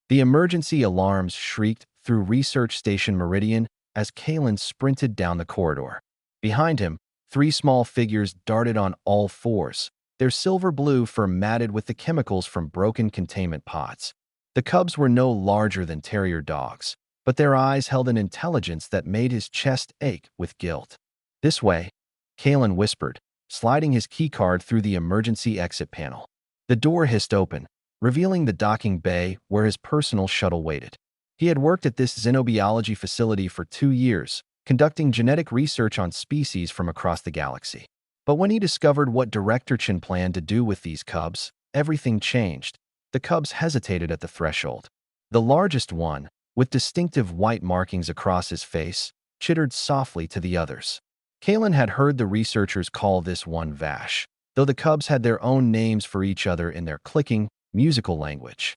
The emergency alarms shrieked through Research Station Meridian as Kalen sprinted down the corridor. Behind him, three small figures darted on all fours, their silver-blue fur matted with the chemicals from broken containment pods. The cubs were no larger than terrier dogs, but their eyes held an intelligence that made his chest ache with guilt. "This way," Kalen whispered, sliding his keycard through the emergency exit panel. The door hissed open, revealing the docking bay where his personal shuttle waited. He had worked at this xenobiology facility for 2 years, conducting genetic research on species from across the galaxy. But when he discovered what Director Chen planned to do with these cubs, everything changed. The cubs hesitated at the threshold. The largest one, with distinctive white markings across his face, chittered softly to the others. Kalen had heard the researchers call this one Vash, though the cubs had their own names for each other in their clicking, musical language.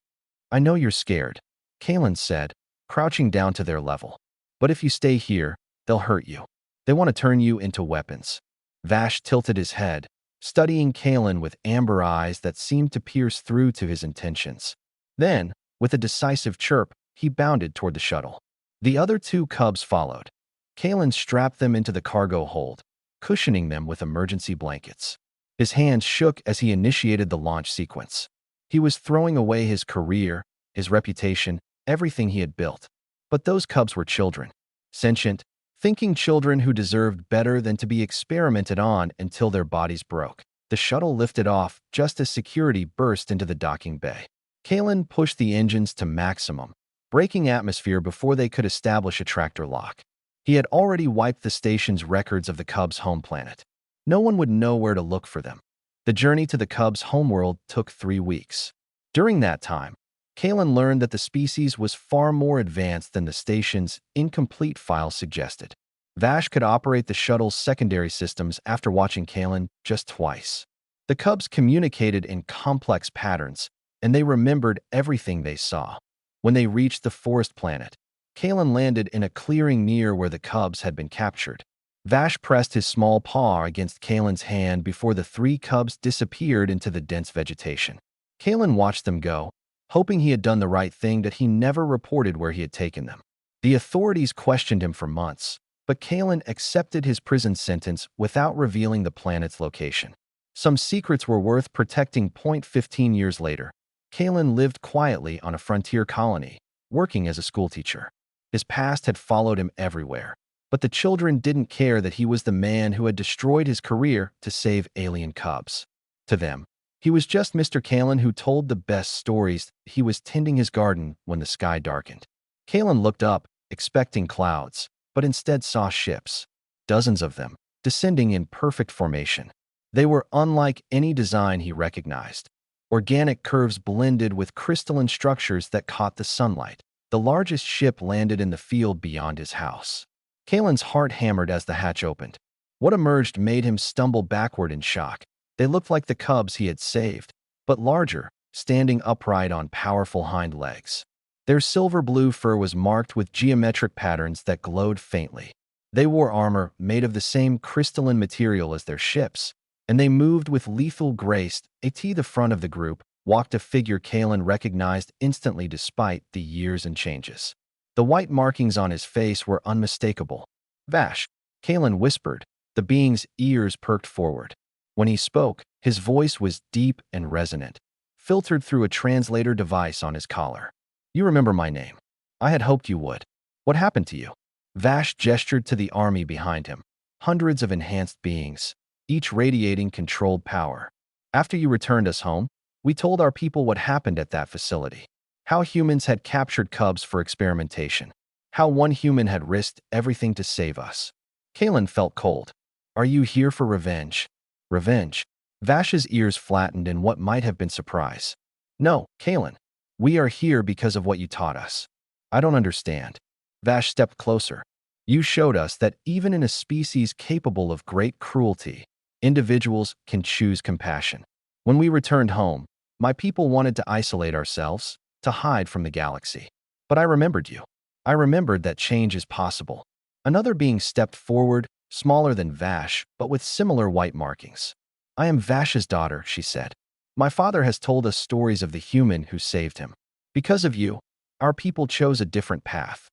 "I know you're scared," Kalen said, crouching down to their level. "But if you stay here, they'll hurt you. They want to turn you into weapons." Vash tilted his head, studying Kalen with amber eyes that seemed to pierce through to his intentions. Then, with a decisive chirp, he bounded toward the shuttle. The other 2 cubs followed. Kalen strapped them into the cargo hold, cushioning them with emergency blankets. His hands shook as he initiated the launch sequence. He was throwing away his career, his reputation, everything he had built. But those cubs were children. Sentient, thinking children who deserved better than to be experimented on until their bodies broke. The shuttle lifted off just as security burst into the docking bay. Kalen pushed the engines to maximum, breaking atmosphere before they could establish a tractor lock. He had already wiped the station's records of the Cubs' home planet. No one would know where to look for them. The journey to the Cubs' homeworld took 3 weeks. During that time, Kalen learned that the species was far more advanced than the station's incomplete file suggested. Vash could operate the shuttle's secondary systems after watching Kalen just twice. The Cubs communicated in complex patterns, and they remembered everything they saw. When they reached the forest planet, Kalen landed in a clearing near where the cubs had been captured. Vash pressed his small paw against Kalen's hand before the 3 cubs disappeared into the dense vegetation. Kalen watched them go, hoping he had done the right thing, that he never reported where he had taken them. The authorities questioned him for months, but Kalen accepted his prison sentence without revealing the planet's location. Some secrets were worth protecting. 15 years later, Kalen lived quietly on a frontier colony, working as a schoolteacher. His past had followed him everywhere, but the children didn't care that he was the man who had destroyed his career to save alien cubs. To them, he was just Mr. Kalen who told the best stories. He was tending his garden when the sky darkened. Kalen looked up, expecting clouds, but instead saw ships, dozens of them, descending in perfect formation. They were unlike any design he recognized. Organic curves blended with crystalline structures that caught the sunlight. The largest ship landed in the field beyond his house. Kalen's heart hammered as the hatch opened. What emerged made him stumble backward in shock. They looked like the cubs he had saved, but larger, standing upright on powerful hind legs. Their silver-blue fur was marked with geometric patterns that glowed faintly. They wore armor made of the same crystalline material as their ships, and they moved with lethal grace. At the front of the group walked a figure Kalen recognized instantly despite the years and changes. The white markings on his face were unmistakable. "Vash," Kalen whispered. The being's ears perked forward. When he spoke, his voice was deep and resonant, filtered through a translator device on his collar. "You remember my name. I had hoped you would. What happened to you?" Vash gestured to the army behind him. Hundreds of enhanced beings, each radiating controlled power. "After you returned us home, we told our people what happened at that facility. How humans had captured cubs for experimentation. How one human had risked everything to save us." Kalen felt cold. "Are you here for revenge?" "Revenge?" Vash's ears flattened in what might have been surprise. "No, Kalen. We are here because of what you taught us." "I don't understand." Vash stepped closer. "You showed us that even in a species capable of great cruelty, individuals can choose compassion. When we returned home, my people wanted to isolate ourselves, to hide from the galaxy. But I remembered you. I remembered that change is possible." Another being stepped forward, smaller than Vash, but with similar white markings. "I am Vash's daughter," she said. "My father has told us stories of the human who saved him. Because of you, our people chose a different path.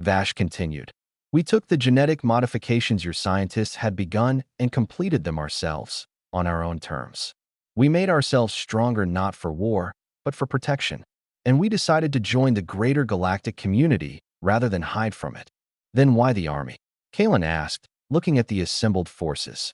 Vash continued. We took the genetic modifications your scientists had begun and completed them ourselves, on our own terms. We made ourselves stronger not for war, but for protection. And we decided to join the greater galactic community rather than hide from it. Then why the army? Kalen asked, looking at the assembled forces.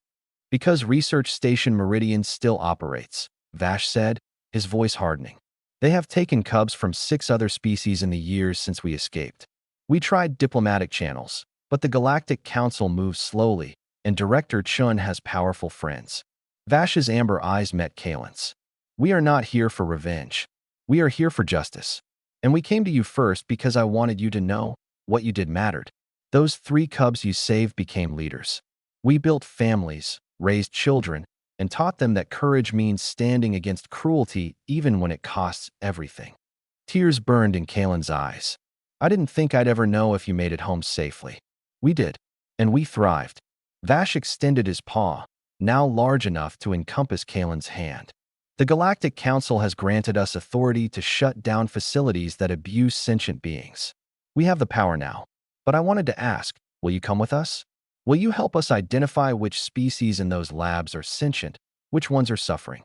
Because Research Station Meridian still operates, Vash said, his voice hardening. They have taken cubs from 6 other species in the years since we escaped. We tried diplomatic channels, but the Galactic Council moves slowly, and Director Chun has powerful friends. Vash's amber eyes met Kalen's. We are not here for revenge. We are here for justice. And we came to you first because I wanted you to know what you did mattered. Those 3 cubs you saved became leaders. We built families, raised children, and taught them that courage means standing against cruelty even when it costs everything. Tears burned in Kalen's eyes. I didn't think I'd ever know if you made it home safely. We did, and we thrived. Vash extended his paw, now large enough to encompass Kalen's hand. The Galactic Council has granted us authority to shut down facilities that abuse sentient beings. We have the power now. But I wanted to ask, will you come with us? Will you help us identify which species in those labs are sentient, which ones are suffering?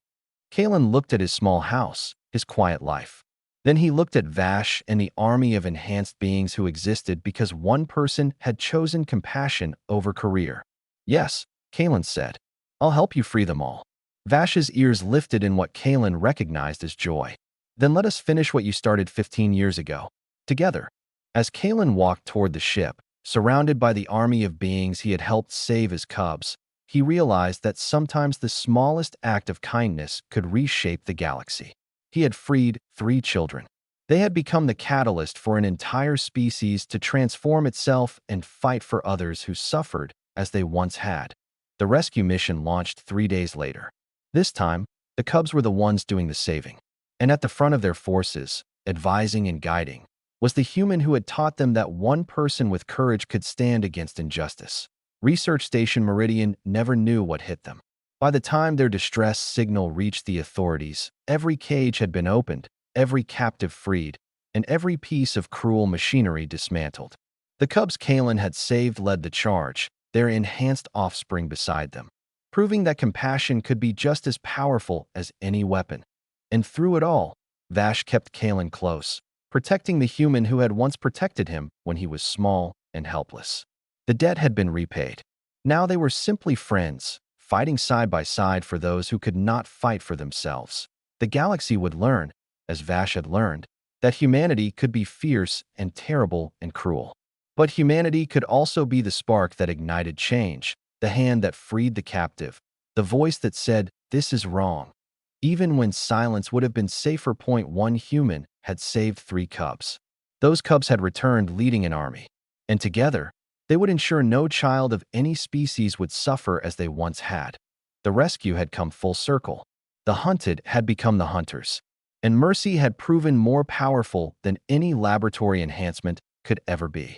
Kalen looked at his small house, his quiet life. Then he looked at Vash and the army of enhanced beings who existed because one person had chosen compassion over career. Yes, Kalen said. I'll help you free them all. Vash's ears lifted in what Kalen recognized as joy. Then let us finish what you started 15 years ago. Together. As Kalen walked toward the ship, surrounded by the army of beings he had helped save as cubs, he realized that sometimes the smallest act of kindness could reshape the galaxy. He had freed 3 children. They had become the catalyst for an entire species to transform itself and fight for others who suffered as they once had. The rescue mission launched 3 days later. This time, the cubs were the ones doing the saving. And at the front of their forces, advising and guiding, was the human who had taught them that one person with courage could stand against injustice. Research Station Meridian never knew what hit them. By the time their distress signal reached the authorities, every cage had been opened, every captive freed, and every piece of cruel machinery dismantled. The cubs Kalen had saved led the charge, their enhanced offspring beside them, proving that compassion could be just as powerful as any weapon. And through it all, Vash kept Kalen close, protecting the human who had once protected him when he was small and helpless. The debt had been repaid. Now they were simply friends, fighting side by side for those who could not fight for themselves. The galaxy would learn, as Vash had learned, that humanity could be fierce and terrible and cruel. But humanity could also be the spark that ignited change, the hand that freed the captive, the voice that said, "This is wrong." Even when silence would have been safer. One human had saved 3 cubs. Those cubs had returned leading an army, and together, they would ensure no child of any species would suffer as they once had. The rescue had come full circle. The hunted had become the hunters, and mercy had proven more powerful than any laboratory enhancement could ever be.